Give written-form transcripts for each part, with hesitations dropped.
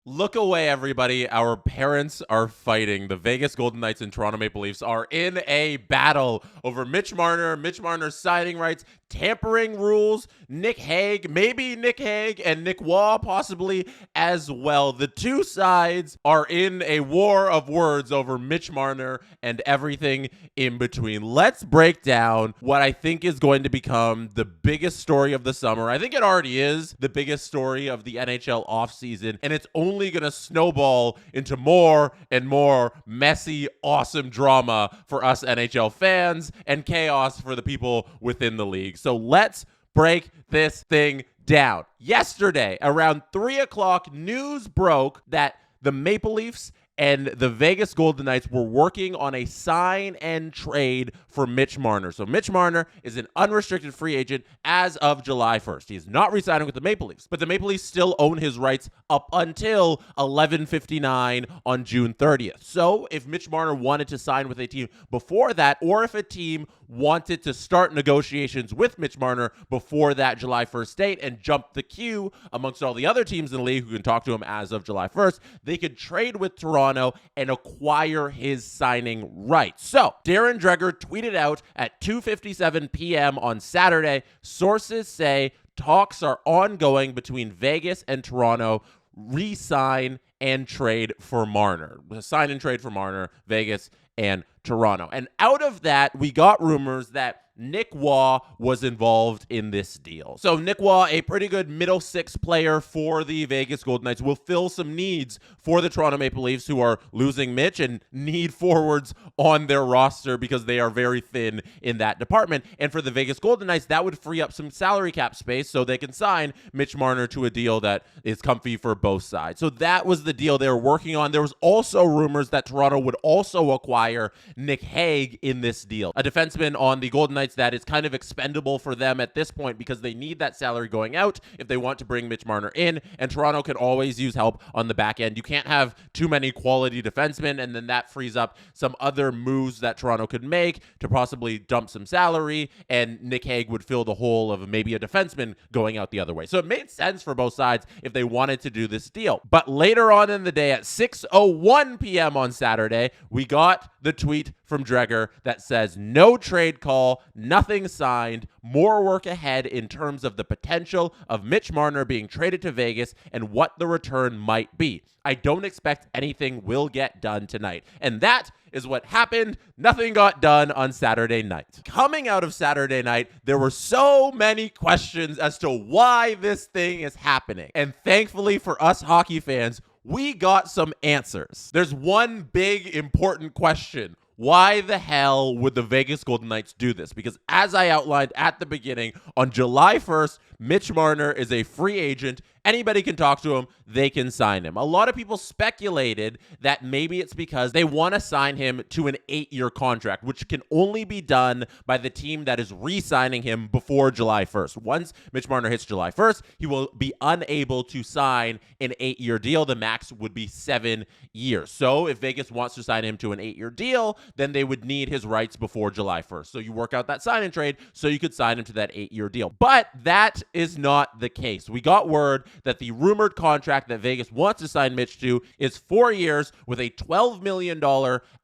Look away, everybody. Our parents are fighting. The Vegas Golden Knights and Toronto Maple Leafs are in a battle over Mitch Marner's signing rights, tampering rules, Nick Hague, maybe Nick Hague, and Nick Waugh possibly as well. The two sides are in a war of words over Mitch Marner and everything in between. Let's break down what I think is going to become the biggest story of the summer. I think it already is the biggest story of the NHL offseason, and it's only going to snowball into more and more messy, awesome drama for us NHL fans and chaos for the people within the league. So let's break this thing down. Yesterday, around 3 o'clock, news broke that the Maple Leafs and the Vegas Golden Knights were working on a sign and trade for Mitch Marner. So Mitch Marner is an unrestricted free agent as of July 1st. He is not re-signing with the Maple Leafs, but the Maple Leafs still own his rights up until 11:59 on June 30th. So if Mitch Marner wanted to sign with a team before that, or if a team wanted to start negotiations with Mitch Marner before that July 1st date and jump the queue amongst all the other teams in the league who can talk to him as of July 1st, they could trade with Toronto and acquire his signing rights. So Darren Dreger tweeted out at 2:57 p.m. on Saturday, sources say talks are ongoing between Vegas and Toronto, re-sign and trade for Marner. Sign and trade for Marner, Vegas and Toronto. And out of that, we got rumors that Nick Waugh was involved in this deal. So Nick Waugh, a pretty good middle six player for the Vegas Golden Knights, will fill some needs for the Toronto Maple Leafs, who are losing Mitch and need forwards on their roster because they are very thin in that department. And for the Vegas Golden Knights, that would free up some salary cap space so they can sign Mitch Marner to a deal that is comfy for both sides. So that was the deal they were working on. There was also rumors that Toronto would also acquire Nick Hague in this deal, a defenseman on the Golden Knights that is kind of expendable for them at this point because they need that salary going out if they want to bring Mitch Marner in, and Toronto can always use help on the back end. You can't have too many quality defensemen, and then that frees up some other moves that Toronto could make to possibly dump some salary, and Nick Hague would fill the hole of maybe a defenseman going out the other way. So it made sense for both sides if they wanted to do this deal. But later on in the day at 6:01 p.m. on Saturday, we got the tweet from Dreger that says no trade call, nothing signed, more work ahead in terms of the potential of Mitch Marner being traded to Vegas and what the return might be. I don't expect anything will get done tonight. And that is what happened. Nothing got done on Saturday night. Coming out of Saturday night, there were so many questions as to why this thing is happening. And thankfully for us hockey fans, we got some answers. There's one big important question. Why the hell would the Vegas Golden Knights do this? Because as I outlined at the beginning, on July 1st, Mitch Marner is a free agent. Anybody can talk to him. They can sign him. A lot of people speculated that maybe it's because they want to sign him to an 8-year contract, which can only be done by the team that is re-signing him before July 1st. Once Mitch Marner hits July 1st, he will be unable to sign an 8-year deal. The max would be 7 years. So if Vegas wants to sign him to an 8-year deal, then they would need his rights before July 1st. So you work out that sign and trade so you could sign him to that 8-year deal. But that is not the case. We got word that the rumored contract that Vegas wants to sign Mitch to is 4 years with a $12 million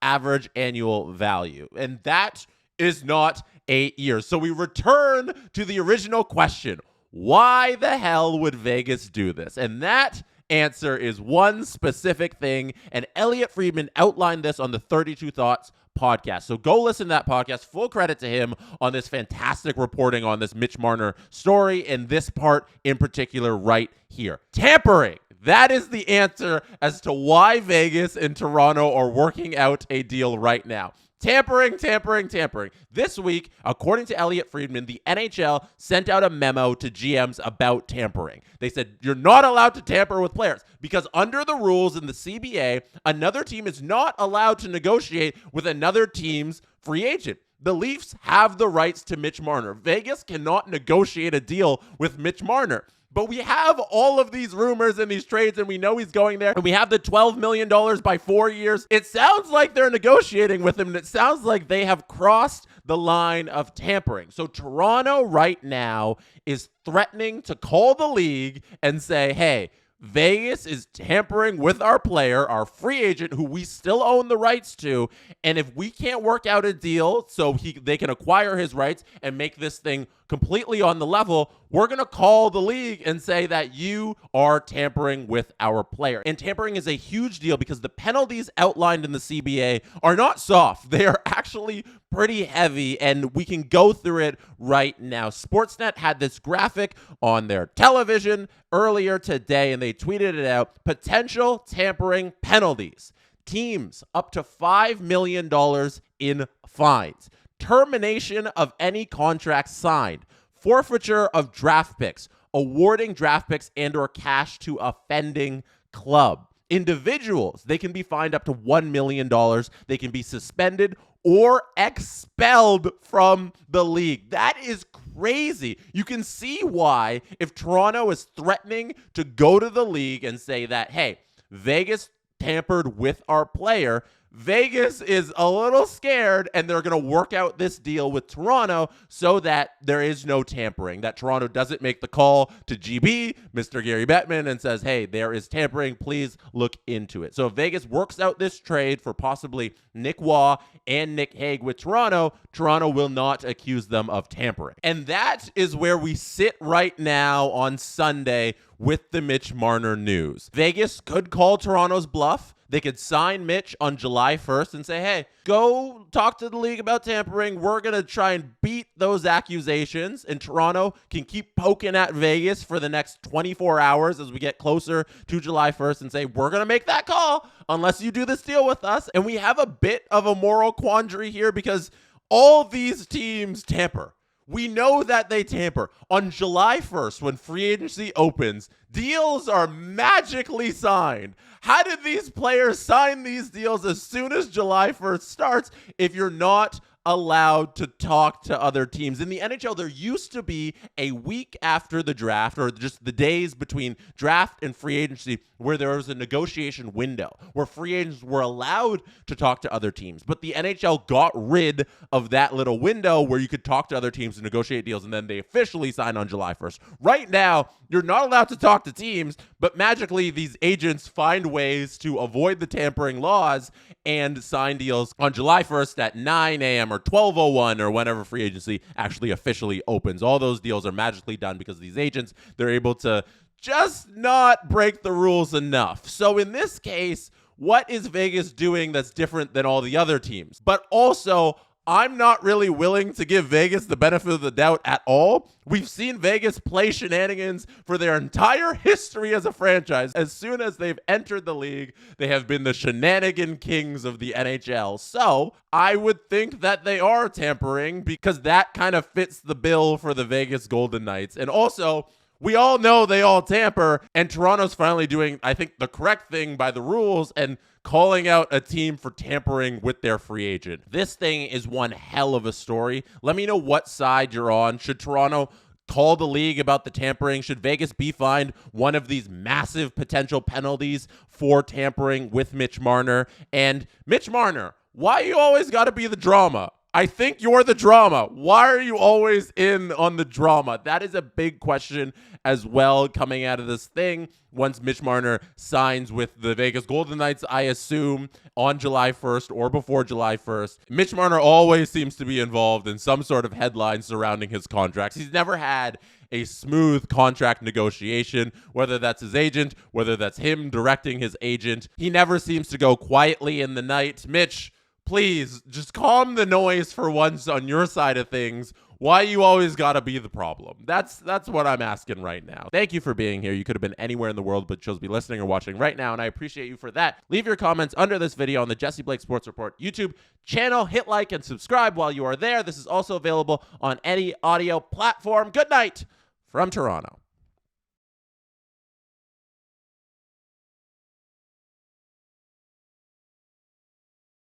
average annual value. And that is not 8 years. So we return to the original question. Why the hell would Vegas do this? And that answer is one specific thing. And Elliot Friedman outlined this on the 32 Thoughts podcast. So go listen to that podcast. Full credit to him on this fantastic reporting on this Mitch Marner story and this part in particular right here. Tampering. That is the answer as to why Vegas and Toronto are working out a deal right now. Tampering. This week, according to Elliot Friedman, the NHL sent out a memo to GMs about tampering. They said, you're not allowed to tamper with players because under the rules in the CBA, another team is not allowed to negotiate with another team's free agent. The Leafs have the rights to Mitch Marner. Vegas cannot negotiate a deal with Mitch Marner. But we have all of these rumors and these trades, and we know he's going there. And we have the $12 million by 4 years. It sounds like they're negotiating with him, and it sounds like they have crossed the line of tampering. So Toronto right now is threatening to call the league and say, hey, Vegas is tampering with our player, our free agent, who we still own the rights to. And if we can't work out a deal so they can acquire his rights and make this thing completely on the level, we're going to call the league and say that you are tampering with our player. And tampering is a huge deal because the penalties outlined in the CBA are not soft. They are actually pretty heavy, and we can go through it right now. Sportsnet had this graphic on their television earlier today, and they tweeted it out. Potential tampering penalties. Teams up to $5 million in fines. Termination of any contract signed. Forfeiture of draft picks. Awarding draft picks and or cash to offending club. Individuals, they can be fined up to $1 million. They can be suspended or expelled from the league. That is crazy. You can see why, if Toronto is threatening to go to the league and say that, hey, Vegas tampered with our player, Vegas is a little scared, and they're going to work out this deal with Toronto so that there is no tampering, that Toronto doesn't make the call to GB, Mr. Gary Bettman, and says, hey, there is tampering. Please look into it. So if Vegas works out this trade for possibly Nick Waugh and Nick Hague with Toronto, Toronto will not accuse them of tampering. And that is where we sit right now on Sunday with the Mitch Marner news. Vegas could call Toronto's bluff. They could sign Mitch on July 1st and say, hey, go talk to the league about tampering. We're going to try and beat those accusations. And Toronto can keep poking at Vegas for the next 24 hours as we get closer to July 1st and say, we're going to make that call unless you do this deal with us. And we have a bit of a moral quandary here because all these teams tamper. We know that they tamper. On July 1st, when free agency opens, deals are magically signed. How did these players sign these deals as soon as July 1st starts if you're not allowed to talk to other teams? In the NHL, there used to be a week after the draft, or just the days between draft and free agency, where there was a negotiation window where free agents were allowed to talk to other teams. But the NHL got rid of that little window where you could talk to other teams and negotiate deals, and then they officially signed on July 1st. Right now, you're not allowed to talk to teams, but magically these agents find ways to avoid the tampering laws and sign deals on July 1st at 9 a.m. or 12:01 or whenever free agency actually officially opens. All those deals are magically done because these agents, they're able to just not break the rules enough. So in this case, what is Vegas doing that's different than all the other teams? But also, I'm not really willing to give Vegas the benefit of the doubt at all. We've seen Vegas play shenanigans for their entire history as a franchise. As soon as they've entered the league, they have been the shenanigan kings of the NHL. So I would think that they are tampering because that kind of fits the bill for the Vegas Golden Knights. And also, we all know they all tamper, and Toronto's finally doing, I think, the correct thing by the rules and calling out a team for tampering with their free agent. This thing is one hell of a story. Let me know what side you're on. Should Toronto call the league about the tampering? Should Vegas be fined one of these massive potential penalties for tampering with Mitch Marner? And Mitch Marner, why you always got to be the drama? I think you're the drama. Why are you always in on the drama? That is a big question as well coming out of this thing. Once Mitch Marner signs with the Vegas Golden Knights, I assume on July 1st or before July 1st, Mitch Marner always seems to be involved in some sort of headline surrounding his contracts. He's never had a smooth contract negotiation, whether that's his agent, whether that's him directing his agent. He never seems to go quietly in the night. Mitch, please, just calm the noise for once on your side of things. Why you always gotta be the problem? That's what I'm asking right now. Thank you for being here. You could have been anywhere in the world, but chose to be listening or watching right now, and I appreciate you for that. Leave your comments under this video on the Jesse Blake Sports Report YouTube channel. Hit like and subscribe while you are there. This is also available on any audio platform. Good night from Toronto.